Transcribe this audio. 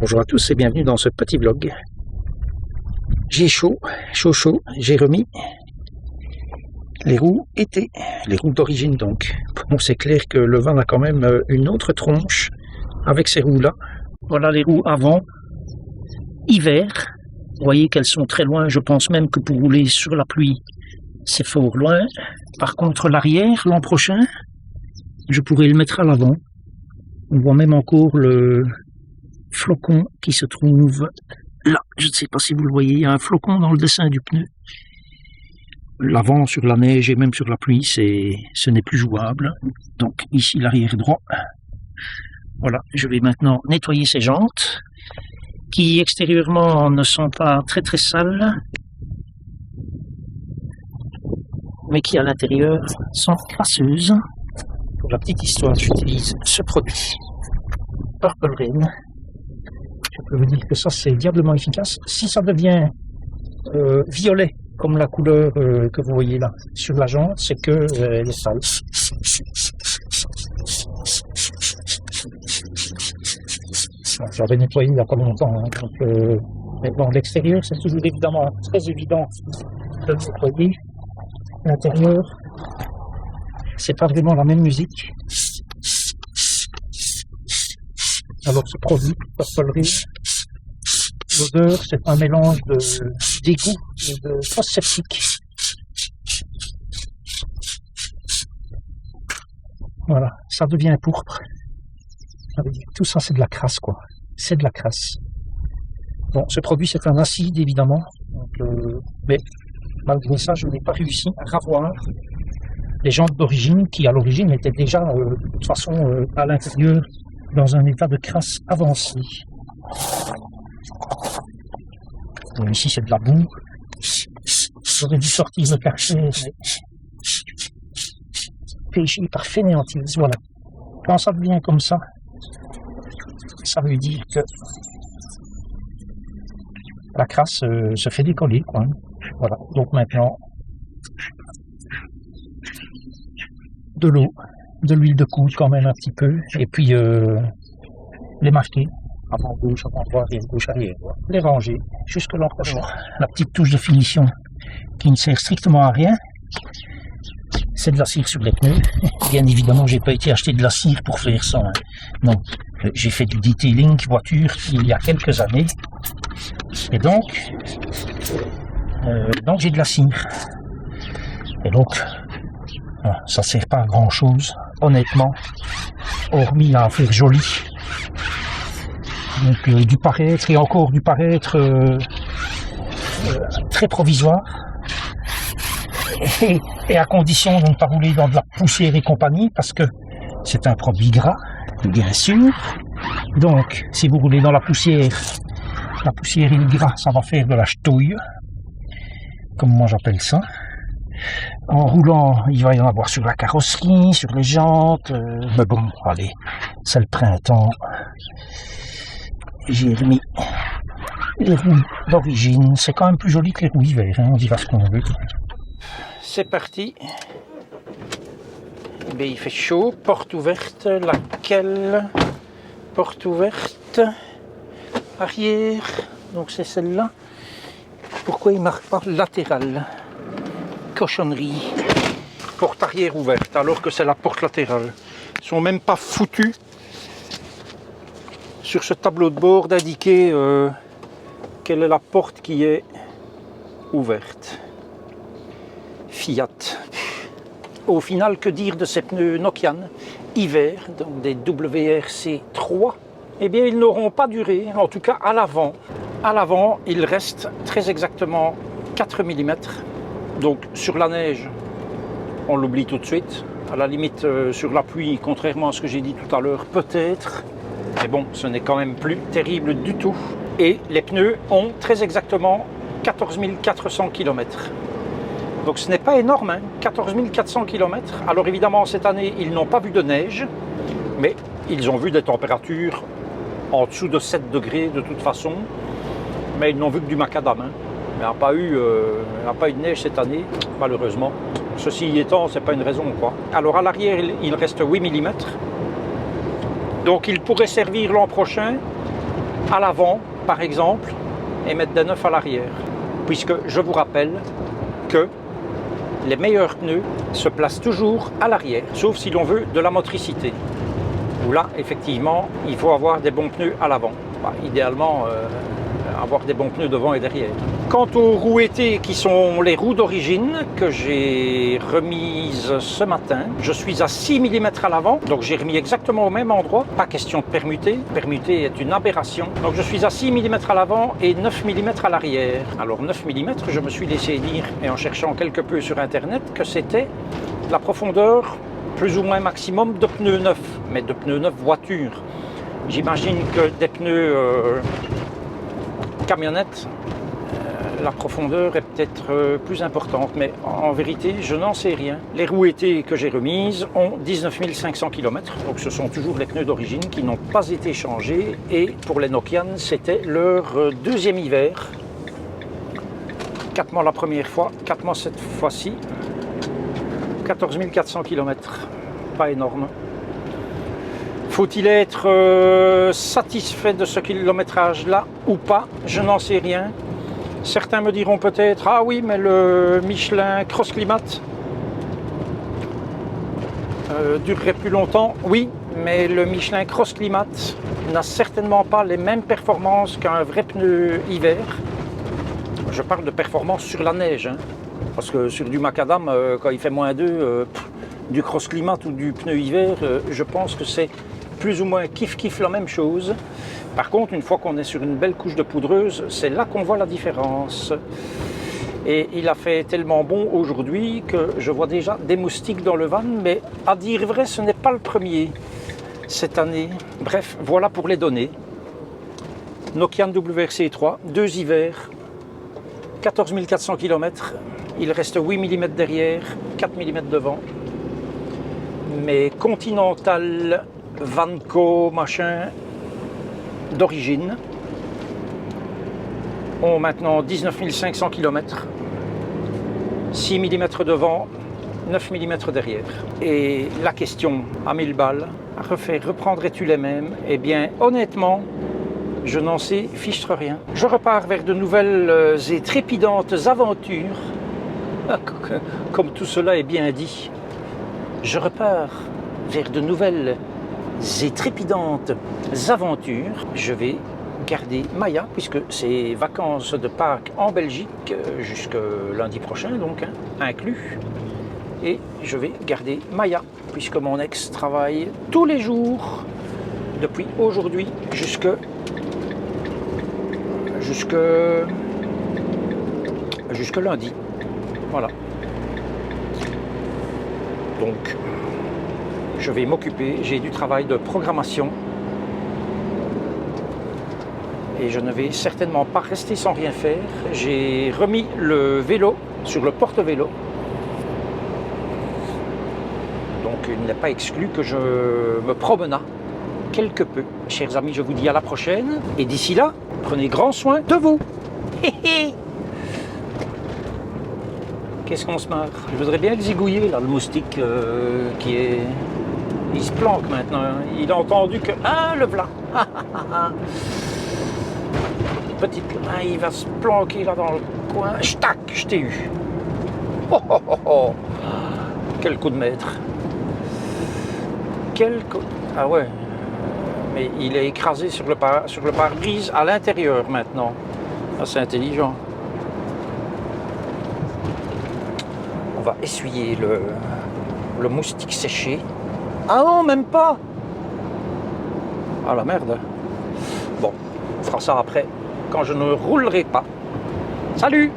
Bonjour à tous et bienvenue dans ce petit vlog. J'ai chaud, j'ai remis les roues été, les roues d'origine donc. Bon, c'est clair que le van a quand même une autre tronche avec ces roues-là. Voilà les roues avant, hiver. Vous voyez qu'elles sont très loin, je pense même que pour rouler sur la pluie, c'est fort loin. Par contre, l'arrière, l'an prochain, je pourrais le mettre à l'avant. On voit même encore le flocon qui se trouve là. Je ne sais pas si vous le voyez, il y a un flocon dans le dessin du pneu. L'avant sur la neige et même sur la pluie, ce n'est plus jouable. Donc ici l'arrière droit. Voilà, je vais maintenant nettoyer ces jantes qui extérieurement ne sont pas très très sales, mais qui à l'intérieur sont crasseuses. Pour la petite histoire, j'utilise ce produit Purple Rain. Je peux vous dire que ça c'est diablement efficace. Si ça devient violet comme la couleur que vous voyez là sur la jante, c'est que elle est sale. J'avais nettoyé il n'y a pas longtemps, hein, donc, mais bon, l'extérieur c'est toujours évidemment très évident de nettoyer. L'intérieur, c'est pas vraiment la même musique. Alors ce produit, Purple Rain, l'odeur, c'est un mélange d'égout et de fosse septique. Voilà, ça devient pourpre. Ça veut dire que tout ça, c'est de la crasse, quoi. C'est de la crasse. Bon, ce produit, c'est un acide, évidemment. Donc, mais malgré ça, je n'ai pas réussi à ravoir les jantes d'origine qui, à l'origine, étaient déjà, de toute façon, à l'intérieur, dans un état de crasse avancé. Bon, ici, c'est de la boue. J'aurais dû sortir le Karcher, mais péché par fainéantise, voilà. Quand ça devient comme ça veut dire que la crasse se fait décoller, quoi. Voilà, donc maintenant, de l'eau, de l'huile de coude quand même un petit peu, et puis les marquer, avant gauche, avant droite et gauche arrière, les ranger jusque l'an prochain. La petite touche de finition qui ne sert strictement à rien, c'est de la cire sur les pneus. Bien évidemment, j'ai pas été acheter de la cire pour faire ça. Hein. Non, j'ai fait du detailing voiture il y a quelques années, et donc j'ai de la cire. Et donc, ça sert pas à grand chose, honnêtement, hormis à faire joli. Donc du paraître et encore du paraître très provisoire. Et à condition de ne pas rouler dans de la poussière et compagnie, parce que c'est un produit gras, bien sûr. Donc, si vous roulez dans la poussière et le gras, ça va faire de la ch'touille, comme moi j'appelle ça. En roulant, il va y en avoir sur la carrosserie, sur les jantes, mais bon, allez, c'est le printemps. J'ai remis les roues d'origine, c'est quand même plus joli que les roues hiver, hein, on dira ce qu'on veut. C'est parti. Mais il fait chaud, porte ouverte, laquelle? Porte ouverte, arrière, donc c'est celle-là. Pourquoi il ne marque pas latérale? Cochonnerie. Porte arrière ouverte, alors que c'est la porte latérale. Ils ne sont même pas foutus sur ce tableau de bord d'indiquer quelle est la porte qui est ouverte. Fiat. Au final, que dire de ces pneus Nokian hiver, donc des WRC3? Eh bien, ils n'auront pas duré, en tout cas à l'avant. À l'avant, il reste très exactement 4 mm. Donc sur la neige, on l'oublie tout de suite. À la limite, sur la pluie, contrairement à ce que j'ai dit tout à l'heure, peut-être. Mais bon, ce n'est quand même plus terrible du tout. Et les pneus ont très exactement 14 400 km. Donc ce n'est pas énorme, hein, 14 400 km. Alors évidemment, cette année, ils n'ont pas vu de neige, mais ils ont vu des températures en dessous de 7 degrés de toute façon. Mais ils n'ont vu que du macadam. Hein. Il n'y a pas eu de neige cette année, malheureusement. Ceci étant, ce n'est pas une raison, quoi. Alors à l'arrière, il reste 8 mm. Donc il pourrait servir l'an prochain à l'avant, par exemple, et mettre des neufs à l'arrière. Puisque je vous rappelle que les meilleurs pneus se placent toujours à l'arrière, sauf si l'on veut de la motricité. Où là, effectivement, il faut avoir des bons pneus à l'avant. Idéalement, avoir des bons pneus devant et derrière. Quant aux roues été qui sont les roues d'origine que j'ai remises ce matin, je suis à 6 mm à l'avant, donc j'ai remis exactement au même endroit, pas question de permuter, permuter est une aberration. Donc je suis à 6 mm à l'avant et 9 mm à l'arrière. Alors 9 mm, je me suis laissé dire, et en cherchant quelque peu sur internet, que c'était la profondeur plus ou moins maximum de pneus neufs, mais de pneus neufs voiture. J'imagine que des pneus camionnettes, la profondeur est peut-être plus importante, mais en vérité, je n'en sais rien. Les roues été que j'ai remises ont 19 500 km, donc ce sont toujours les pneus d'origine qui n'ont pas été changés, et pour les Nokian, c'était leur deuxième hiver. 4 mois la première fois, 4 mois cette fois-ci, 14 400 km, pas énorme. Faut-il être satisfait de ce kilométrage-là ou pas? Je n'en sais rien. Certains me diront peut-être, ah oui, mais le Michelin Cross Climat durerait plus longtemps. Oui, mais le Michelin Cross Climat n'a certainement pas les mêmes performances qu'un vrai pneu hiver. Je parle de performance sur la neige, hein, parce que sur du macadam, quand il fait -2, du Cross Climat ou du pneu hiver, je pense que c'est plus ou moins kiff la même chose. Par contre, une fois qu'on est sur une belle couche de poudreuse, c'est là qu'on voit la différence. Et il a fait tellement bon aujourd'hui que je vois déjà des moustiques dans le van, mais à dire vrai, ce n'est pas le premier cette année. Bref, voilà pour les données. Nokian WRC3, 2 hivers, 14 400 km, il reste 8 mm derrière, 4 mm devant. Mais Continental, Vanco, machin, d'origine, ont maintenant 19 500 km, 6 mm devant, 9 mm derrière. Et la question à 1000 balles, reprendrais-tu les mêmes? Eh bien, honnêtement, je n'en sais fichtre rien. Je repars vers de nouvelles et trépidantes aventures, comme tout cela est bien dit. Je repars vers de nouvelles et trépidantes aventures. Je vais garder Maya, puisque c'est vacances de Pâques en Belgique jusque lundi prochain, donc inclus. Et je vais garder Maya, puisque mon ex travaille tous les jours, depuis aujourd'hui jusque lundi. Voilà. Donc, je vais m'occuper, j'ai du travail de programmation et je ne vais certainement pas rester sans rien faire. J'ai remis le vélo sur le porte-vélo. Donc, il n'est pas exclu que je me promenât quelque peu. Chers amis, je vous dis à la prochaine et d'ici là, prenez grand soin de vous. Qu'est-ce qu'on se marre? Je voudrais bien le zigouiller, là, le moustique qui est... Il se planque maintenant. Il a entendu que... Ah, le v'là. Petite... Ah, il va se planquer là dans le coin. Tac, je t'ai eu. Oh, oh, oh, oh. Quel coup de maître. Quel coup... Ah ouais. Mais il est écrasé sur le pare-brise à l'intérieur maintenant. Ah, c'est intelligent. On va essuyer le moustique séché. Ah non, même pas. Ah la merde. Bon, on fera ça après, quand je ne roulerai pas. Salut!